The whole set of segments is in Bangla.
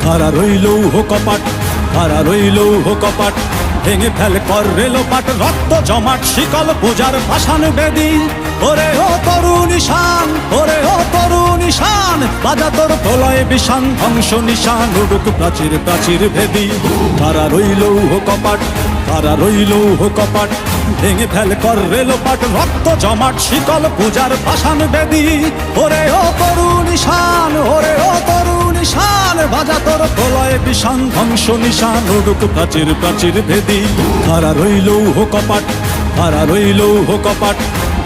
খাড়া রইল কপাট, খাড়া রইল কপাট, ভেঙে ফেল কর রেলোপাট, রক্ত জমাট শিকল পূজার পাষাণ বেদী। ওরে ও তরুণ ঈশান, ওরে ও তরুণ ঈশান, বাজা তোর প্রলয় বিষান, ধ্বংস নিশান উড়ুক প্রাচীর প্রাচীর ভেদী। খাড়া রইল কপাট, খাড়া রইল কপাট, ভেঙে ফেল কর রেলোপাট, রক্ত জমাট শিকল পূজার পাষাণ বেদী। ওরে ও তরুণ ঈশান, ওরে ও তরুণ ঈশান, বাজা তোর প্রলয় বিষান, ধ্বংস নিশান উড়ুক প্রাচীর প্রাচীর ভেদী। খাড়া রইল কপাট, খাড়া রইল কপাট,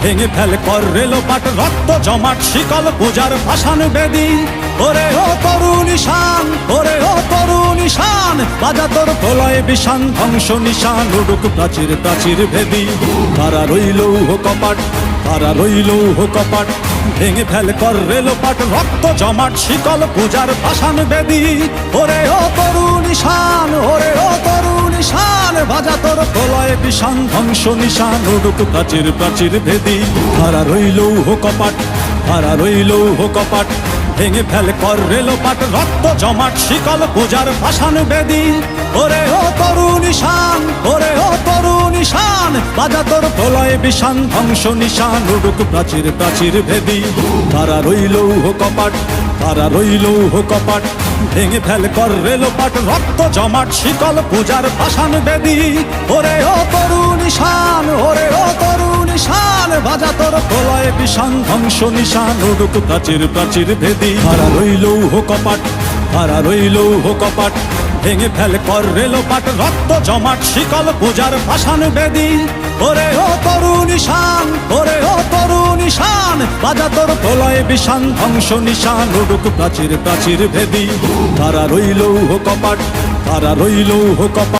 ভেঙে ফেল কর রেলোপাট, রক্ত জমাট শিকল পূজার পাষাণ বেদী। ওরে ও তরুণ ঈশান, ওরে ও তরুণ ঈশান, বাজা তোর প্রলয় বিষান, ধ্বংস নিশান উড়ুক প্রাচীর প্রাচীর ভেদী। খাড়া রইল কপাট, খাড়া রইল কপাট, ভেঙে ফেল কর রেলোপাট, রক্ত জমাট শিকল পূজার পাষাণ বেদী। ওরে ও তরুণ ঈশান, ওরে ও তরুণ ঈশান, বাজা তোর প্রলয় বিষান, ধ্বংস নিশান উড়ুক প্রাচীর প্রাচীর ভেদী। খাড়া রইল কপাট, খাড়া রইল কপাট, ভেঙে ফেল কর রেলোপাট, রক্ত জমাট শিকল পূজার পাষাণ বেদী। ওরে ও তরুণ ঈশান, ওরে ও তরুণ ঈশান, বাজা তোর প্রলয় বিষান, ধ্বংস নিশান উড়ুক প্রাচীর প্রাচীর ভেদী। খাড়া রইল কপাট, খাড়া রইল কপাট, ভেঙে ফেল কর রেলোপাট, রক্ত জমাট শিকল পূজার পাষাণ বেদী। ওরে ও তরুণ ঈশান, ওরে ও তরুণ ঈশান, বাজা তোর প্রলয় বিষান, ধ্বংস নিশান উড়ুক প্রাচীর প্রাচীর ভেদী। খাড়া রইল কপাট, খাড়া রইল কপাট, ভেঙে ফেল কর রেলোপাট, রক্ত জমাট শিকল পূজার পাষাণ বেদী। ওরে ও তরুণ ঈশান, ওরে ও তরুণ ঈশান, বাজা তোর প্রলয় বিষান, ধ্বংস নিশান উড়ুক প্রাচীর প্রাচীর ভেদী। খাড়া রইল কপাট, খাড়া রইল কপাট।